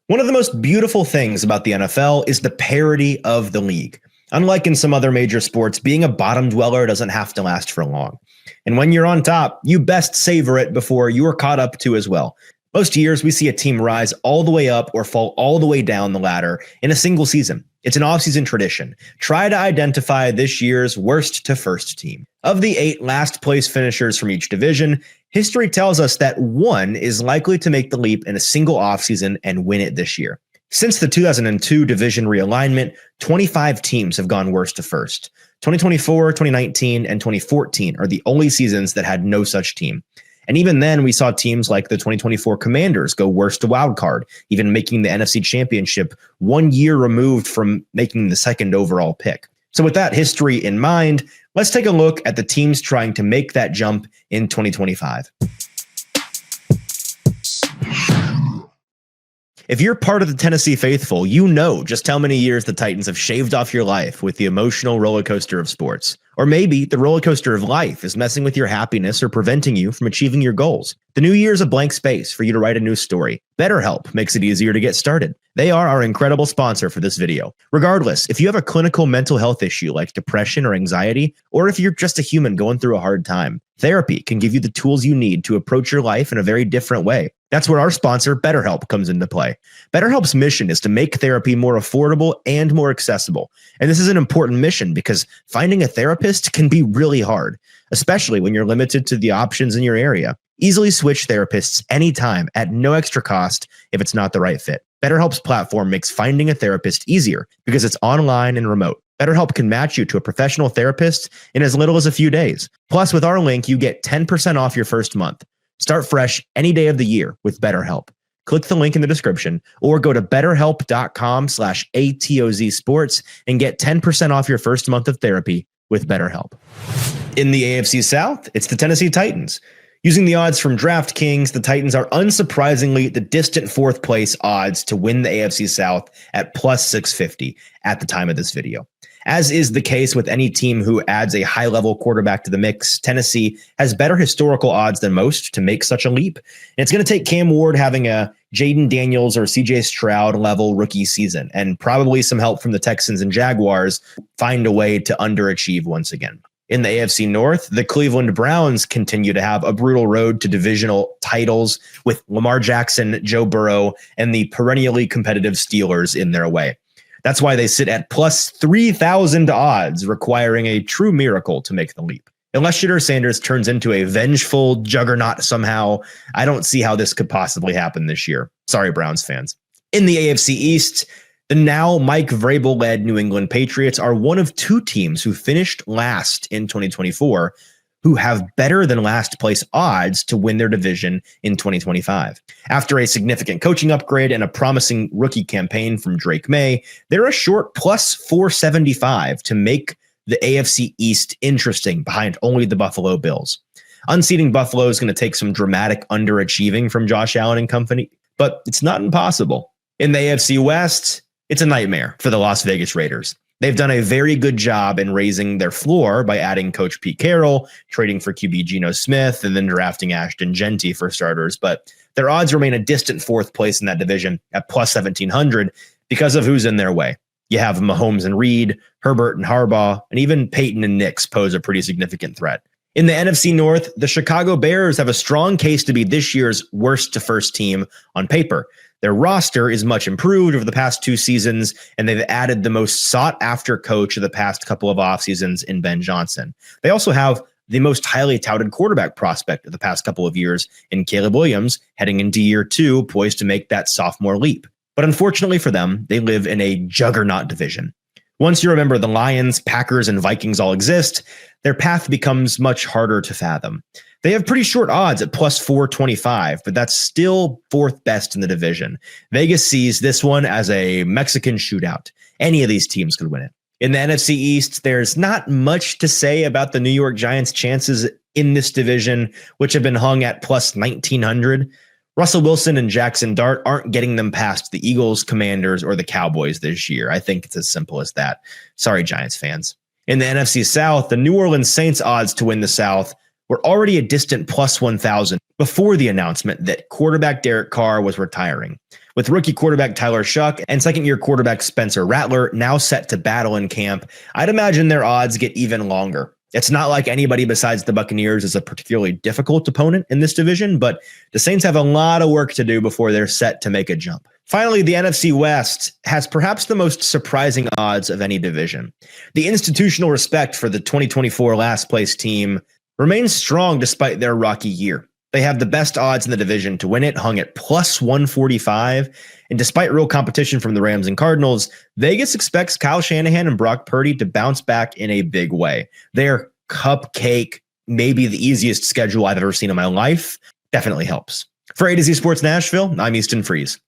One of the most beautiful things about the NFL is the parity of the league. Unlike in some other major sports, being a bottom dweller doesn't have to last for long. And when you're on top, you best savor it before you are caught up to as well. Most years, we see a team rise all the way up or fall all the way down the ladder in a single season. It's an offseason tradition. Try to identify this year's worst to first team. Of the 8 last place finishers from each division, history tells us that one is likely to make the leap in a single offseason and win it this year. Since the 2002 division realignment, 25 teams have gone worst to first. 2024, 2019, and 2014 are the only seasons that had no such team. And even then, we saw teams like the 2024 Commanders go worst to wild card, even making the NFC Championship 1 year removed from making the second overall pick. So with that history in mind, let's take a look at the teams trying to make that jump in 2025. If you're part of the Tennessee faithful, you know just how many years the Titans have shaved off your life with the emotional roller coaster of sports. Or maybe the roller coaster of life is messing with your happiness or preventing you from achieving your goals. The new year is a blank space for you to write a new story. BetterHelp makes it easier to get started. They are our incredible sponsor for this video. Regardless, if you have a clinical mental health issue like depression or anxiety, or if you're just a human going through a hard time, therapy can give you the tools you need to approach your life in a very different way. That's where our sponsor, BetterHelp, comes into play. BetterHelp's mission is to make therapy more affordable and more accessible. And this is an important mission because finding a therapist can be really hard, especially when you're limited to the options in your area. Easily switch therapists anytime at no extra cost if it's not the right fit. BetterHelp's platform makes finding a therapist easier because it's online and remote. BetterHelp can match you to a professional therapist in as little as a few days. Plus, with our link, you get 10% off your first month. Start fresh any day of the year with BetterHelp. Click the link in the description or go to betterhelp.com/ATOZ sports and get 10% off your first month of therapy with BetterHelp. In the AFC South, it's the Tennessee Titans. Using the odds from DraftKings, the Titans are unsurprisingly the distant fourth place odds to win the AFC South at plus 650 at the time of this video. As is the case with any team who adds a high-level quarterback to the mix, Tennessee has better historical odds than most to make such a leap. And it's going to take Cam Ward having a Jaden Daniels or CJ Stroud level rookie season, and probably some help from the Texans and Jaguars find a way to underachieve once again. In the AFC North, the Cleveland Browns continue to have a brutal road to divisional titles with Lamar Jackson, Joe Burrow, and the perennially competitive Steelers in their way. That's why they sit at plus 3,000 odds, requiring a true miracle to make the leap. Unless Shitter Sanders turns into a vengeful juggernaut somehow, I don't see how this could possibly happen this year. Sorry, Browns fans. In the AFC East, the now Mike Vrabel-led New England Patriots are one of 2 teams who finished last in 2024 who have better than last place odds to win their division in 2025. After a significant coaching upgrade and a promising rookie campaign from Drake May, they're a short plus 475 to make the AFC East interesting behind only the Buffalo Bills. Unseating Buffalo is going to take some dramatic underachieving from Josh Allen and company, but it's not impossible. In the AFC West, it's a nightmare for the Las Vegas Raiders. They've done a very good job in raising their floor by adding coach Pete Carroll, trading for QB Geno Smith, and then drafting Ashton Genty for starters. But their odds remain a distant fourth place in that division at plus 1,700 because of who's in their way. You have Mahomes and Reed, Herbert and Harbaugh, and even Peyton and Nix pose a pretty significant threat. In the NFC North, the Chicago Bears have a strong case to be this year's worst to first team on paper. Their roster is much improved over the past 2 seasons, and they've added the most sought-after coach of the past couple of off seasons in Ben Johnson. They also have the most highly touted quarterback prospect of the past couple of years in Caleb Williams, heading into year 2, poised to make that sophomore leap. But unfortunately for them, they live in a juggernaut division. Once you remember the Lions, Packers, and Vikings all exist, their path becomes much harder to fathom. They have pretty short odds at plus 425, but that's still 4th best in the division. Vegas sees this one as a Mexican shootout. Any of these teams could win it. In the NFC East, there's not much to say about the New York Giants' chances in this division, which have been hung at plus 1,900. Russell Wilson and Jackson Dart aren't getting them past the Eagles, Commanders, or the Cowboys this year. I think it's as simple as that. Sorry, Giants fans. In the NFC South, the New Orleans Saints odds to win the South were already a distant plus 1,000 before the announcement that quarterback Derek Carr was retiring. With rookie quarterback Tyler Shuck and second-year quarterback Spencer Rattler now set to battle in camp, I'd imagine their odds get even longer. It's not like anybody besides the Buccaneers is a particularly difficult opponent in this division, but the Saints have a lot of work to do before they're set to make a jump. Finally, the NFC West has perhaps the most surprising odds of any division. The institutional respect for the 2024 last-place team remains strong despite their rocky year. They have the best odds in the division to win it, hung at plus 145. And despite real competition from the Rams and Cardinals, Vegas expects Kyle Shanahan and Brock Purdy to bounce back in a big way. Their cupcake, maybe the easiest schedule I've ever seen in my life, definitely helps. For A to Z Sports Nashville, I'm Easton Freeze.